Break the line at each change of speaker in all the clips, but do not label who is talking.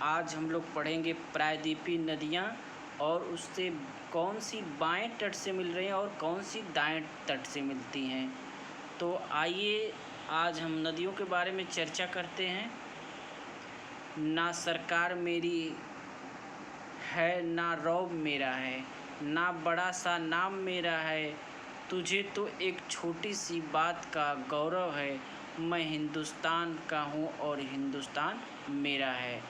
आज हम लोग पढ़ेंगे प्रायद्वीपीय नदियाँ और उससे कौन सी बाएं तट से मिल रही हैं और कौन सी दाएं तट से मिलती हैं। तो आइए आज हम नदियों के बारे में चर्चा करते हैं। ना सरकार मेरी है, ना रौब मेरा है, ना बड़ा सा नाम मेरा है, तुझे तो एक छोटी सी बात का गौरव है, मैं हिंदुस्तान का हूँ और हिंदुस्तान मेरा है।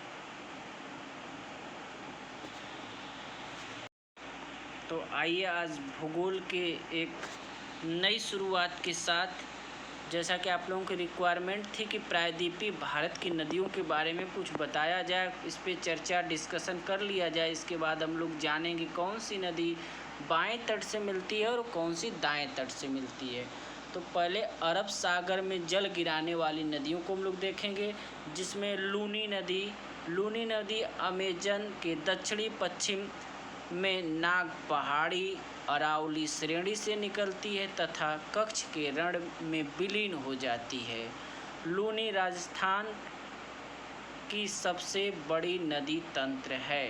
तो आइए आज भूगोल के एक नई शुरुआत के साथ, जैसा कि आप लोगों की रिक्वायरमेंट थी कि प्रायद्वीपीय भारत की नदियों के बारे में कुछ बताया जाए, इस पे चर्चा डिस्कशन कर लिया जाए। इसके बाद हम लोग जानेंगे कौन सी नदी बाएं तट से मिलती है और कौन सी दाएं तट से मिलती है। तो पहले अरब सागर में जल गिराने वाली नदियों को हम लोग देखेंगे, जिसमें लूनी नदी अमेजन के दक्षिणी पश्चिम में नाग पहाड़ी अरावली श्रेणी से निकलती है तथा कच्छ के रण में विलीन हो जाती है। लूनी राजस्थान की सबसे बड़ी नदी तंत्र है।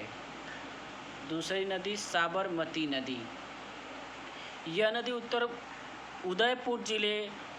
दूसरी नदी साबरमती नदी, यह नदी उत्तर उदयपुर जिले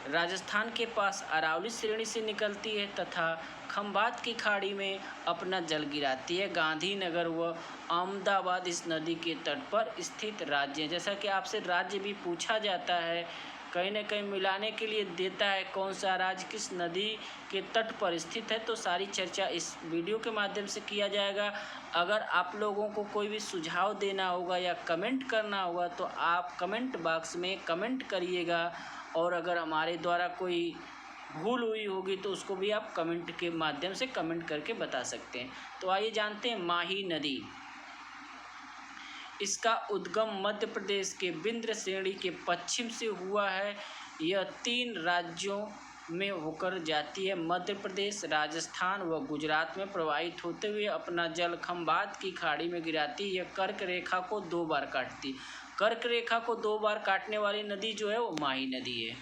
राजस्थान के पास अरावली श्रेणी से निकलती है तथा खंभात की खाड़ी में अपना जल गिराती है। गांधीनगर व अहमदाबाद इस नदी के तट पर स्थित राज्य हैं। जैसा कि आपसे राज्य भी पूछा जाता है, कहीं न कहीं मिलाने के लिए देता है कौन सा राज्य किस नदी के तट पर स्थित है, तो सारी चर्चा इस वीडियो के माध्यम से किया जाएगा। अगर आप लोगों को कोई भी सुझाव देना होगा या कमेंट करना होगा तो आप कमेंट बॉक्स में कमेंट करिएगा, और अगर हमारे द्वारा कोई भूल हुई होगी तो उसको भी आप कमेंट के माध्यम से कमेंट करके बता सकते हैं। तो आइए जानते हैं माही नदी। इसका उद्गम मध्य प्रदेश के विंध्य श्रेणी के पश्चिम से हुआ है। यह 3 राज्यों में होकर जाती है, मध्य प्रदेश, राजस्थान व गुजरात में प्रवाहित होते हुए अपना जल खंभात की खाड़ी में गिराती है। यह कर्क रेखा को 2 बार काटती। कर्क रेखा को 2 बार काटने वाली नदी जो है वो माही नदी है।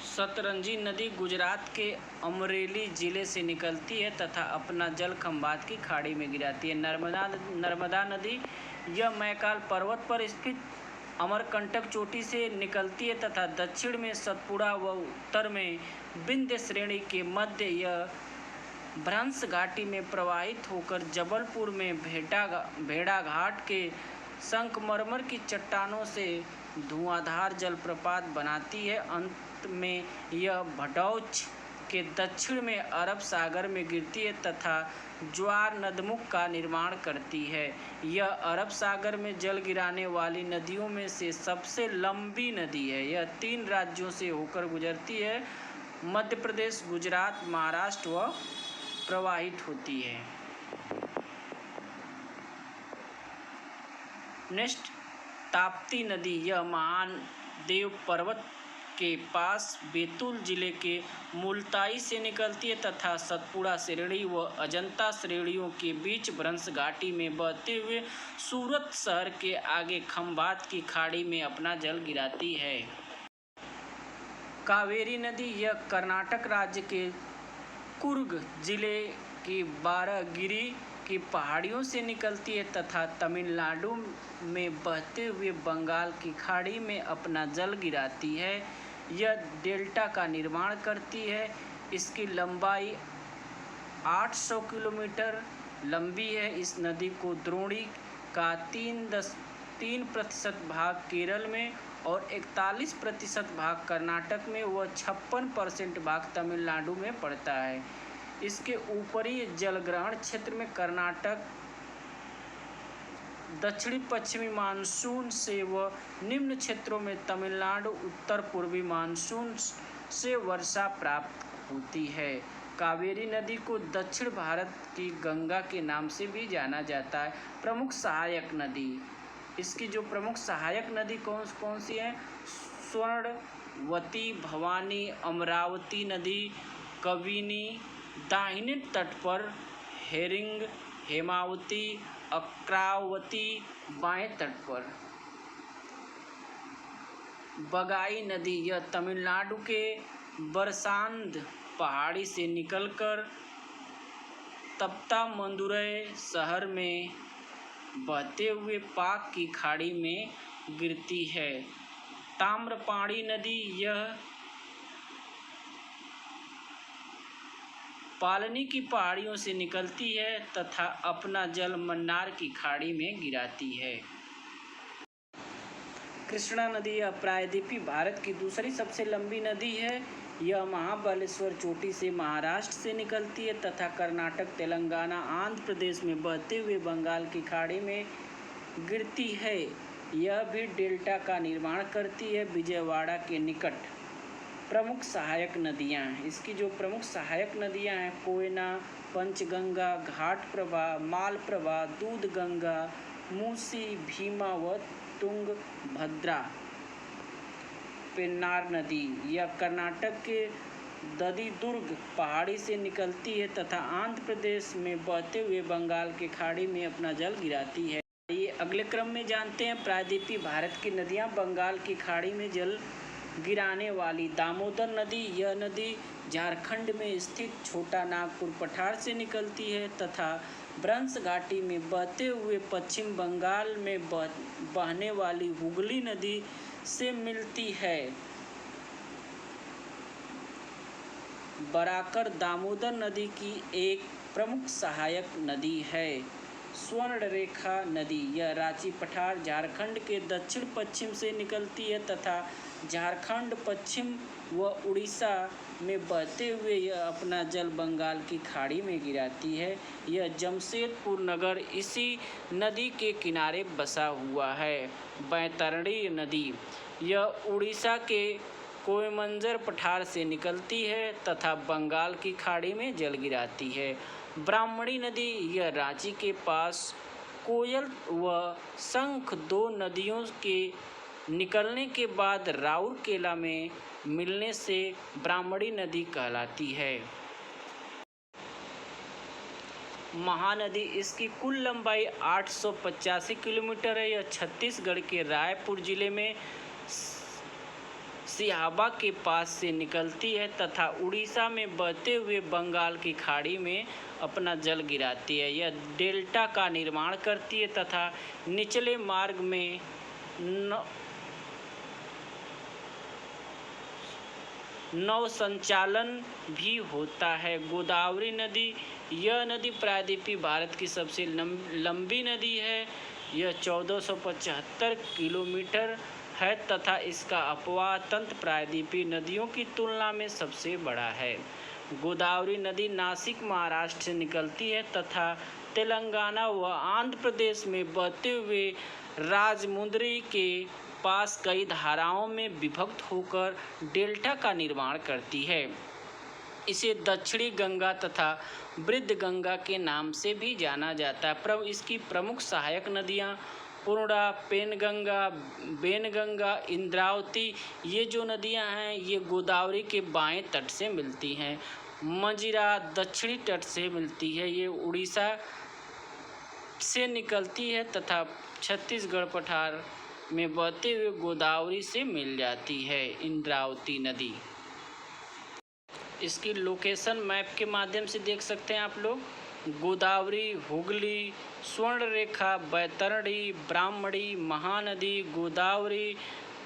सतरंजी नदी गुजरात के अमरेली जिले से निकलती है तथा अपना जल खंभात की खाड़ी में गिराती है। नर्मदा नदी, यह मैकाल पर्वत पर स्थित अमरकंटक चोटी से निकलती है तथा दक्षिण में सतपुड़ा व उत्तर में विंध्य श्रेणी के मध्य यह भ्रंश घाटी में प्रवाहित होकर जबलपुर में भेड़ा घाट के संगमरमर की चट्टानों से धुआंधार जलप्रपात बनाती है। अंत में यह भटौच के दक्षिण में अरब सागर में गिरती है तथा ज्वार नदमुख का निर्माण करती है। यह अरब सागर में जल गिराने वाली नदियों में से सबसे लंबी नदी है। यह 3 राज्यों से होकर गुजरती है, मध्य प्रदेश, गुजरात, महाराष्ट्र व प्रवाहित होती है। नेक्स्ट, ताप्ती नदी, यह महादेव पर्वत के पास बैतूल जिले के मुल्ताई से निकलती है तथा सतपुड़ा श्रेणी व अजंता श्रेणियों के बीच भ्रंश घाटी में बहते हुए सूरत शहर के आगे खंभात की खाड़ी में अपना जल गिराती है। कावेरी नदी, यह कर्नाटक राज्य के कुर्ग जिले की बारागिरी की पहाड़ियों से निकलती है तथा तमिलनाडु में बहते हुए बंगाल की खाड़ी में अपना जल गिराती है। यह डेल्टा का निर्माण करती है। इसकी लंबाई 800 किलोमीटर लंबी है। इस नदी को द्रोणी का 3% भाग केरल में और 41% भाग कर्नाटक में व 56% भाग तमिलनाडु में पड़ता है। इसके ऊपरी जलग्रहण क्षेत्र में कर्नाटक, दक्षिणी पश्चिमी मानसून से व निम्न क्षेत्रों में तमिलनाडु उत्तर पूर्वी मानसून से वर्षा प्राप्त होती है। कावेरी नदी को दक्षिण भारत की गंगा के नाम से भी जाना जाता है। प्रमुख सहायक नदी, इसकी जो प्रमुख सहायक नदी कौन सी है? स्वर्णवती, भवानी, अमरावती नदी, कबिनी। दाहिने तट पर हेरिंग हेमावती, अक्रावती बाएं तट पर। बगाई नदी यह तमिलनाडु के बरसांद पहाड़ी से निकलकर तप्तामंदुरई शहर में बहते हुए पाक की खाड़ी में गिरती है। ताम्रपाणी नदी यह पालनी की पहाड़ियों से निकलती है तथा अपना जल मन्नार की खाड़ी में गिराती है। कृष्णा नदी यह प्रायद्वीपीय भारत की दूसरी सबसे लंबी नदी है। यह महाबलेश्वर चोटी से महाराष्ट्र से निकलती है तथा कर्नाटक, तेलंगाना, आंध्र प्रदेश में बहते हुए बंगाल की खाड़ी में गिरती है। यह भी डेल्टा का निर्माण करती है। विजयवाड़ा के निकट प्रमुख सहायक नदियां हैं। इसकी जो प्रमुख सहायक नदियां हैं कोयना, पंचगंगा, घाटप्रभा, मालप्रभा, दूधगंगा, मूसी, भीमा व तुंगभद्रा। पेन्नार नदी यह कर्नाटक के ददीदुर्ग पहाड़ी से निकलती है तथा आंध्र प्रदेश में बहते हुए बंगाल की खाड़ी में अपना जल गिराती है। ये अगले क्रम में जानते हैं प्रायद्वीपीय भारत की नदियां। बंगाल की खाड़ी में जल गिराने वाली दामोदर नदी यह नदी झारखंड में स्थित छोटा नागपुर पठार से निकलती है तथा ब्रंश घाटी में बहते हुए पश्चिम बंगाल में बहने वाली हुगली नदी से मिलती है। बराकर दामोदर नदी की एक प्रमुख सहायक नदी है। स्वर्णरेखा नदी यह रांची पठार झारखंड के दक्षिण पश्चिम से निकलती है तथा झारखंड, पश्चिम व उड़ीसा में बहते हुए यह अपना जल बंगाल की खाड़ी में गिराती है। यह जमशेदपुर नगर इसी नदी के किनारे बसा हुआ है। बैतरणी नदी यह उड़ीसा के कोयमंजर पठार से निकलती है तथा बंगाल की खाड़ी में जल गिराती है। ब्राह्मणी नदी यह रांची के पास कोयल व शंख दो नदियों के निकलने के बाद राउरकेला में मिलने से ब्राह्मणी नदी कहलाती है। महानदी इसकी कुल लंबाई 885 किलोमीटर है। यह छत्तीसगढ़ के रायपुर जिले में सिहाबा के पास से निकलती है तथा उड़ीसा में बहते हुए बंगाल की खाड़ी में अपना जल गिराती है। यह डेल्टा का निर्माण करती है तथा निचले मार्ग में नौ संचालन भी होता है। गोदावरी नदी यह नदी प्रायद्वीपीय भारत की सबसे लंबी नदी है। यह 1475 किलोमीटर है तथा इसका अपवाह तंत्र प्रायद्वीपीय नदियों की तुलना में सबसे बड़ा है। गोदावरी नदी नासिक महाराष्ट्र से निकलती है तथा तेलंगाना व आंध्र प्रदेश में बहते हुए राजमुंद्री के पास कई धाराओं में विभक्त होकर डेल्टा का निर्माण करती है। इसे दक्षिणी गंगा तथा वृद्ध गंगा के नाम से भी जाना जाता है। इसकी प्रमुख सहायक नदियां पूर्णा, पेनगंगा, बेनगंगा, इंद्रावती ये जो नदियां हैं ये गोदावरी के बाएं तट से मिलती हैं। मंजीरा दक्षिणी तट से मिलती है। ये उड़ीसा से निकलती है तथा छत्तीसगढ़ पठार में बहते हुए गोदावरी से मिल जाती है। इंद्रावती नदी इसकी लोकेशन मैप के माध्यम से देख सकते हैं आप लोग। गोदावरी, हुगली, स्वर्णरेखा, बैतरणी, ब्राह्मणी, महानदी, गोदावरी,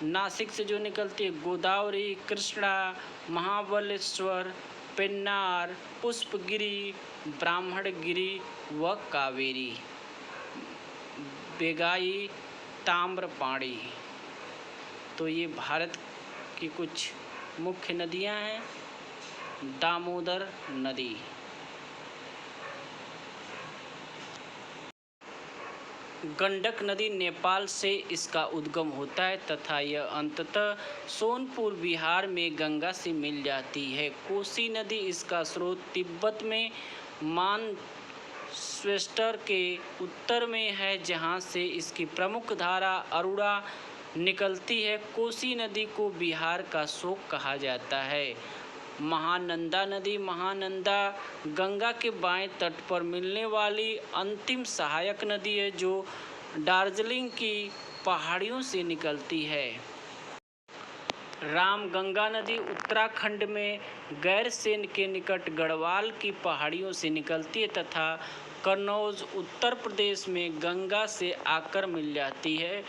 नासिक से जो निकलती है गोदावरी, कृष्णा, महाबलेश्वर, पेन्नार, पुष्पगिरी, ब्राह्मणगिरी व कावेरी, बेगाई, ताम्रपाणी। तो ये भारत की कुछ मुख्य नदियां हैं। दामोदर नदी गंडक नदी नेपाल से इसका उद्गम होता है तथा यह अंततः सोनपुर बिहार में गंगा से मिल जाती है। कोसी नदी इसका स्रोत तिब्बत में मानचेस्टर के उत्तर में है जहां से इसकी प्रमुख धारा अरुणा निकलती है। कोसी नदी को बिहार का शोक कहा जाता है। महानंदा नदी। महानंदा गंगा के बाएं तट पर मिलने वाली अंतिम सहायक नदी है जो दार्जिलिंग की पहाड़ियों से निकलती है। रामगंगा नदी उत्तराखंड में गैरसैंण के निकट गढ़वाल की पहाड़ियों से निकलती है तथा कन्नौज उत्तर प्रदेश में गंगा से आकर मिल जाती है।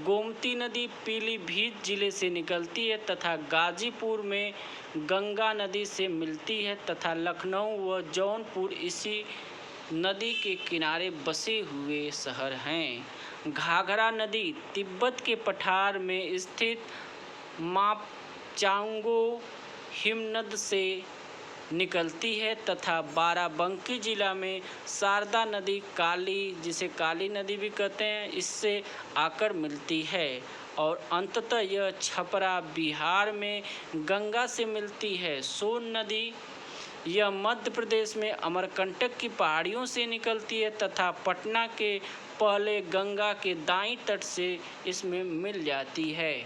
गोमती नदी पीलीभीत जिले से निकलती है तथा गाजीपुर में गंगा नदी से मिलती है तथा लखनऊ व जौनपुर इसी नदी के किनारे बसे हुए शहर हैं। घाघरा नदी तिब्बत के पठार में स्थित मापचांगो हिमनद से निकलती है तथा बाराबंकी जिला में शारदा नदी जिसे काली नदी भी कहते हैं, इससे आकर मिलती है और अंततः यह छपरा बिहार में गंगा से मिलती है। सोन नदी यह मध्य प्रदेश में अमरकंटक की पहाड़ियों से निकलती है तथा पटना के पहले गंगा के दाईं तट से इसमें मिल जाती है।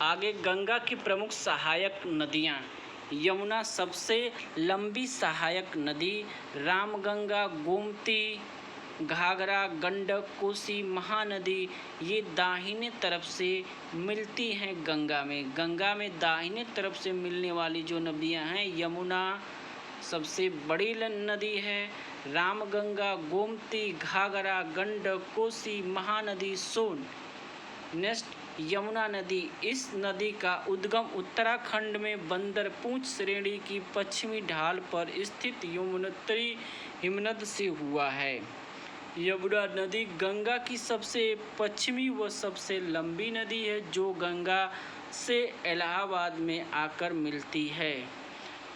आगे गंगा की प्रमुख सहायक नदियाँ। यमुना सबसे लंबी सहायक नदी। रामगंगा, गोमती, घाघरा, गंडक, कोसी, महानदी ये दाहिने तरफ से मिलती हैं गंगा में। गंगा में दाहिने तरफ से मिलने वाली जो नदियाँ हैं, यमुना सबसे बड़ी नदी है, रामगंगा, गोमती, घाघरा, गंडक, कोसी, महानदी, सोन। नेक्स्ट यमुना नदी। इस नदी का उद्गम उत्तराखंड में बंदरपूंछ श्रेणी की पश्चिमी ढाल पर स्थित यमुनोत्री हिमनद से हुआ है। यमुना नदी गंगा की सबसे पश्चिमी व सबसे लंबी नदी है जो गंगा से इलाहाबाद में आकर मिलती है।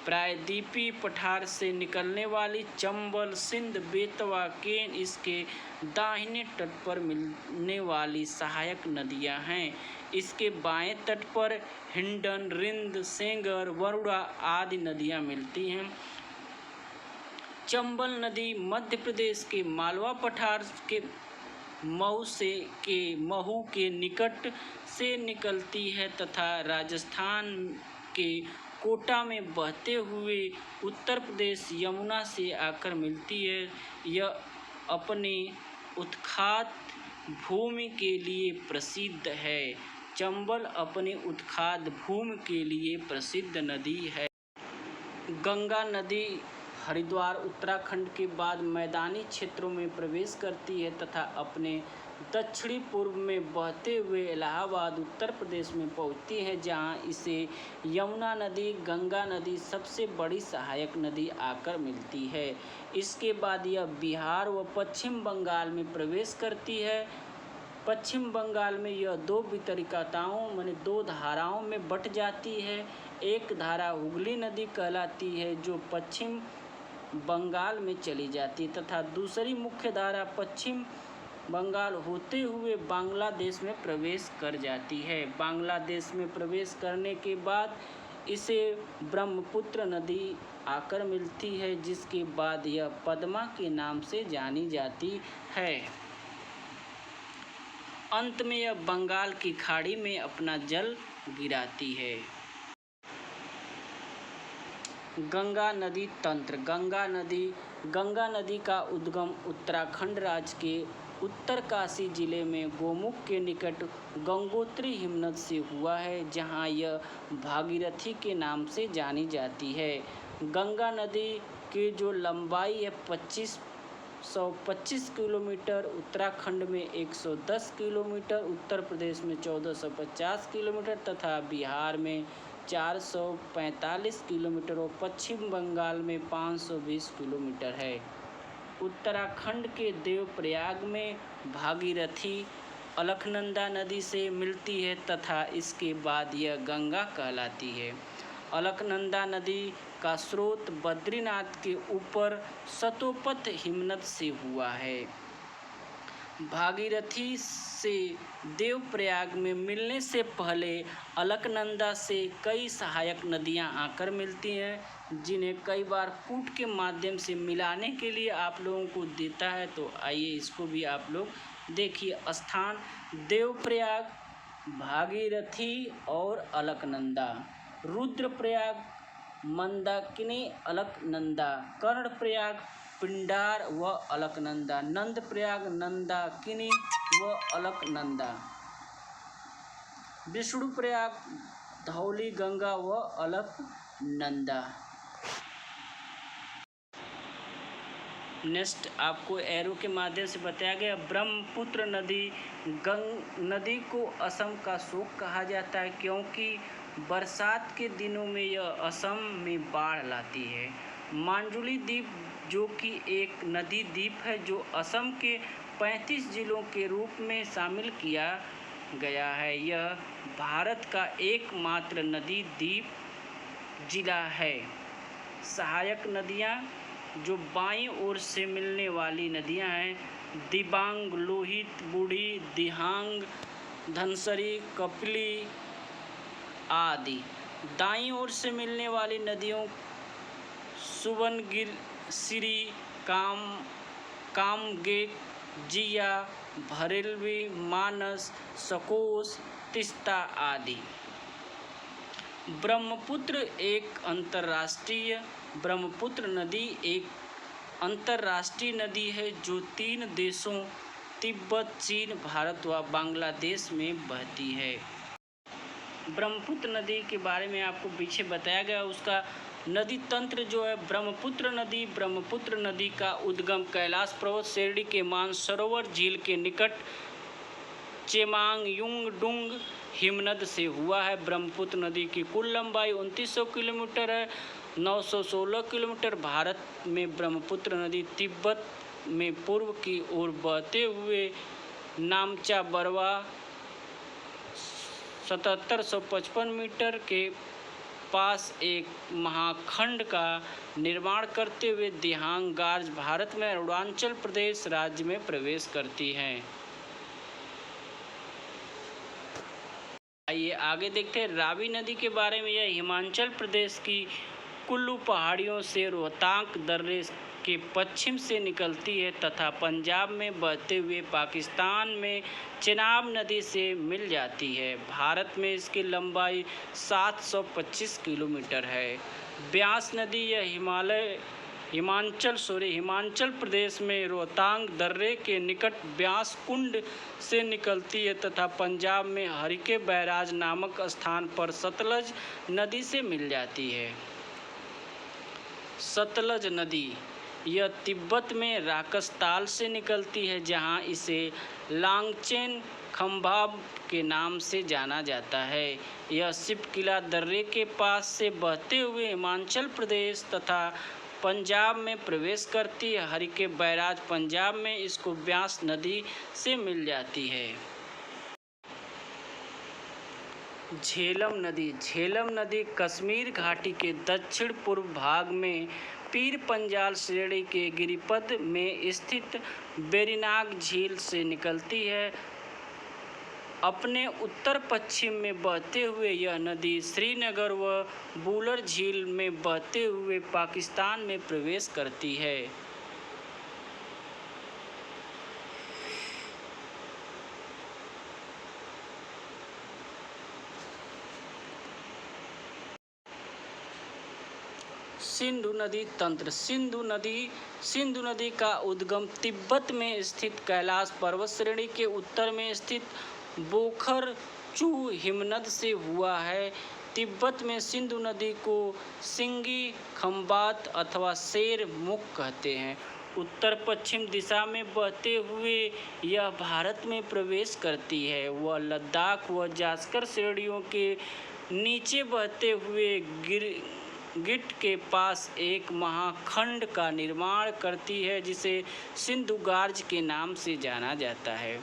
प्रायद्वीपीय पठार से निकलने वाली चंबल, सिंध, बेतवा, केन इसके दाहिने तट पर मिलने वाली सहायक नदियां हैं। इसके बाएं तट पर हिंडन, रिंद, सेंगर, वरुणा आदि नदियां मिलती हैं। चंबल नदी मध्य प्रदेश के मालवा पठार के महू के निकट से निकलती है तथा राजस्थान के कोटा में बहते हुए उत्तर प्रदेश यमुना से आकर मिलती है। यह अपने उत्खात भूमि के लिए प्रसिद्ध है। चंबल अपने उत्खात भूमि के लिए प्रसिद्ध नदी है। गंगा नदी हरिद्वार उत्तराखंड के बाद मैदानी क्षेत्रों में प्रवेश करती है तथा अपने दक्षिणी पूर्व में बहते हुए इलाहाबाद उत्तर प्रदेश में पहुंचती है, जहां इसे यमुना नदी, गंगा नदी सबसे बड़ी सहायक नदी आकर मिलती है। इसके बाद यह बिहार व पश्चिम बंगाल में प्रवेश करती है। पश्चिम बंगाल में यह दो वितरिकाताओं माने दो धाराओं में बट जाती है। एक धारा हुगली नदी कहलाती है जो पश्चिम बंगाल में चली जाती है तथा दूसरी मुख्य धारा पश्चिम बंगाल होते हुए बांग्लादेश में प्रवेश कर जाती है। बांग्लादेश में प्रवेश करने के बाद इसे ब्रह्मपुत्र नदी आकर मिलती है, जिसके बाद यह पद्मा के नाम से जानी जाती है। अंत में यह बंगाल की खाड़ी में अपना जल गिराती है। गंगा नदी तंत्र। गंगा नदी का उद्गम उत्तराखंड राज्य के उत्तरकाशी जिले में गोमुख के निकट गंगोत्री हिमनद से हुआ है, जहां यह भागीरथी के नाम से जानी जाती है। गंगा नदी की जो लंबाई है 2525 किलोमीटर, उत्तराखंड में 110 किलोमीटर, उत्तर प्रदेश में 1450 किलोमीटर तथा बिहार में 445 किलोमीटर और पश्चिम बंगाल में 520 किलोमीटर है। उत्तराखंड के देवप्रयाग में भागीरथी अलकनंदा नदी से मिलती है तथा इसके बाद यह गंगा कहलाती है। अलकनंदा नदी का स्रोत बद्रीनाथ के ऊपर सतोपत हिमनद से हुआ है। भागीरथी से देवप्रयाग में मिलने से पहले अलकनंदा से कई सहायक नदियां आकर मिलती हैं, जिन्हें कई बार कूट के माध्यम से मिलाने के लिए आप लोगों को देता है। तो आइए इसको भी आप लोग देखिए। स्थान देवप्रयाग, भागीरथी और अलकनंदा। रुद्रप्रयाग मंदाकिनी, अलकनंदा। कर्णप्रयाग, पिंडार व अलकनंदा। नंदप्रयाग, नंदाकिनी व अलकनंदा। विष्णुप्रयाग, धौली गंगा व अलकनंदा। नेक्स्ट आपको एरो के माध्यम से बताया गया ब्रह्मपुत्र नदी। नदी को असम का शोक कहा जाता है क्योंकि बरसात के दिनों में यह असम में बाढ़ लाती है। मांजुली द्वीप जो कि एक नदी द्वीप है जो असम के 35 जिलों के रूप में शामिल किया गया है। यह भारत का एकमात्र नदी द्वीप जिला है। सहायक नदियाँ जो बाईं ओर से मिलने वाली नदियां हैं, दिबांग, लोहित, बूढ़ी, दिहांग, धनसरी, कपिली आदि। दाईं ओर से मिलने वाली नदियों सुवर्णगिरी, कामगेट, जिया, भरेलवी, मानस, सकोस, तीस्ता आदि। ब्रह्मपुत्र नदी एक अंतर्राष्ट्रीय नदी है जो 3 देशों तिब्बत, चीन, भारत व बांग्लादेश में बहती है। ब्रह्मपुत्र नदी के बारे में आपको पीछे बताया गया। उसका नदी तंत्र जो है ब्रह्मपुत्र नदी का उद्गम कैलाश पर्वत श्रेणी के मानसरोवर झील के निकट चेमांगयुंगडुंग हिमनद से हुआ है। ब्रह्मपुत्र नदी की कुल लंबाई 2900 किलोमीटर है। 916 किलोमीटर। भारत में ब्रह्मपुत्र नदी तिब्बत में पूर्व की ओर बहते हुए नामचा बरवा 7755 मीटर के पास एक महाखंड का निर्माण करते हुए दिहांग गार्ज भारत में अरुणाचल प्रदेश राज्य में प्रवेश करती हैं। आइए आगे देखते हैं रावी नदी के बारे में। यह हिमाचल प्रदेश की कुल्लू पहाड़ियों से रोहतांग दर्रे के पश्चिम से निकलती है तथा पंजाब में बहते हुए पाकिस्तान में चेनाब नदी से मिल जाती है। भारत में इसकी लंबाई 725 किलोमीटर है। ब्यास नदी यह हिमाचल प्रदेश में रोहतांग दर्रे के निकट ब्यास कुंड से निकलती है तथा पंजाब में हरिके बैराज नामक स्थान पर सतलज नदी से मिल जाती है। सतलज नदी यह तिब्बत में राकसताल से निकलती है जहां इसे लांगचेन खंभाब के नाम से जाना जाता है। यह शिपकिला दर्रे के पास से बहते हुए हिमाचल प्रदेश तथा पंजाब में प्रवेश करती है। हरिके बैराज पंजाब में इसको ब्यास नदी से मिल जाती है। झेलम नदी कश्मीर घाटी के दक्षिण पूर्व भाग में पीर पंजाल श्रेणी के गिरिपद में स्थित वेरीनाग झील से निकलती है। अपने उत्तर पश्चिम में बहते हुए यह नदी श्रीनगर व बुलर झील में बहते हुए पाकिस्तान में प्रवेश करती है। सिंधु नदी तंत्र। सिंधु नदी का उद्गम तिब्बत में स्थित कैलाश पर्वत श्रेणी के उत्तर में स्थित बोखरचू हिमनद से हुआ है। तिब्बत में सिंधु नदी को सिंगी खंबात अथवा शेर मुख कहते हैं। उत्तर पश्चिम दिशा में बहते हुए यह भारत में प्रवेश करती है। वह लद्दाख व जास्कर श्रेणियों के नीचे बहते हुए गिट के पास एक महाखंड का निर्माण करती है जिसे सिंधु गार्ज के नाम से जाना जाता है।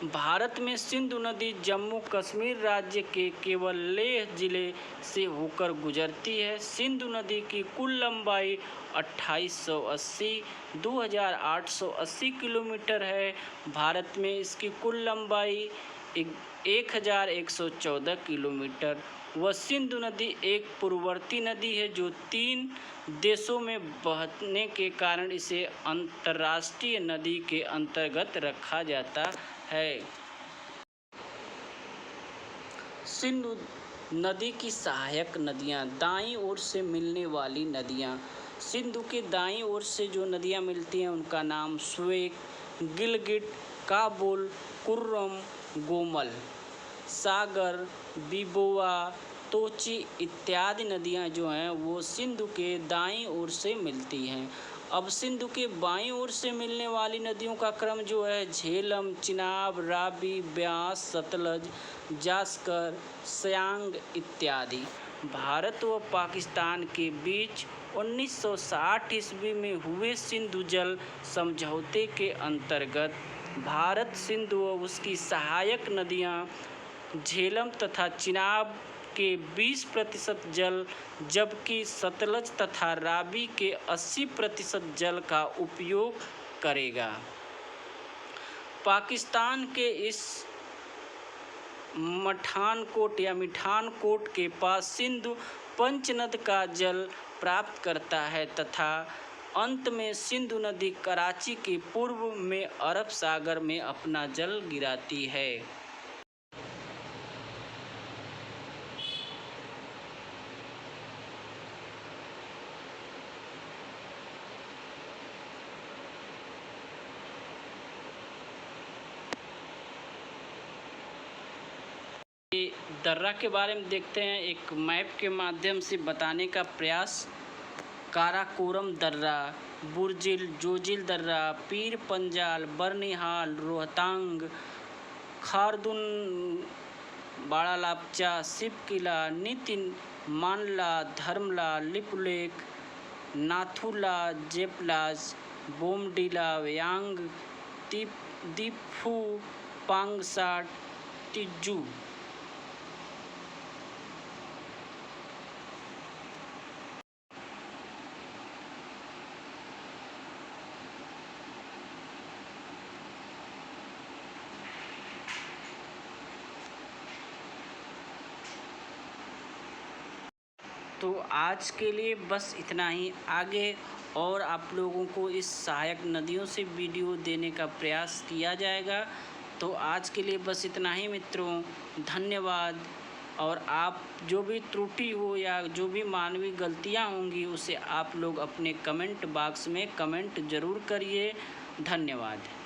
भारत में सिंधु नदी जम्मू कश्मीर राज्य के केवल लेह जिले से होकर गुजरती है। सिंधु नदी की कुल लंबाई 2880 किलोमीटर है। भारत में इसकी कुल लंबाई 1114 किलोमीटर। वह सिंधु नदी एक पूर्ववर्ती नदी है जो 3 देशों में बहने के कारण इसे अंतर्राष्ट्रीय नदी के अंतर्गत रखा जाता है। नदी की सहायक नदियाँ, दाईं ओर से मिलने वाली नदियाँ। सिंधु के दाईं ओर से जो नदियाँ मिलती हैं उनका नाम स्वेक, गिलगिट, काबुल, कुर्रम, गोमल, सागर, बिबोआ, तोची इत्यादि नदियाँ जो हैं वो सिंधु के दाईं ओर से मिलती हैं। अब सिंधु के बाईं ओर से मिलने वाली नदियों का क्रम जो है झेलम, चिनाब, रावी, ब्यास, सतलज, जास्कर, सयांग इत्यादि। भारत व पाकिस्तान के बीच 1960 ईस्वी में हुए सिंधु जल समझौते के अंतर्गत भारत सिंधु व उसकी सहायक नदियाँ झेलम तथा चिनाब के 20% जल, जबकि सतलज तथा रावी के 80% जल का उपयोग करेगा। पाकिस्तान के इस मिठानकोट के पास सिंधु पंचनद का जल प्राप्त करता है तथा अंत में सिंधु नदी कराची के पूर्व में अरब सागर में अपना जल गिराती है। दर्रा के बारे में देखते हैं, एक मैप के माध्यम से बताने का प्रयास। काराकोरम दर्रा, बुर्जिल, जोजिल दर्रा, पीर पंजाल, बर्निहाल, रोहतांग, खारदुन, बाड़ा लापचा, शिव किला, नितिन, मानला, धर्मला, लिपुलेख, नाथुला, जेपलाज, बोमडीला, यांग, दीफू, पांगसाट, तिज्जू। तो आज के लिए बस इतना ही। आगे और आप लोगों को इस सहायक नदियों से वीडियो देने का प्रयास किया जाएगा। तो आज के लिए बस इतना ही मित्रों, धन्यवाद। और आप जो भी त्रुटि हो या जो भी मानवीय गलतियां होंगी उसे आप लोग अपने कमेंट बॉक्स में कमेंट ज़रूर करिए। धन्यवाद।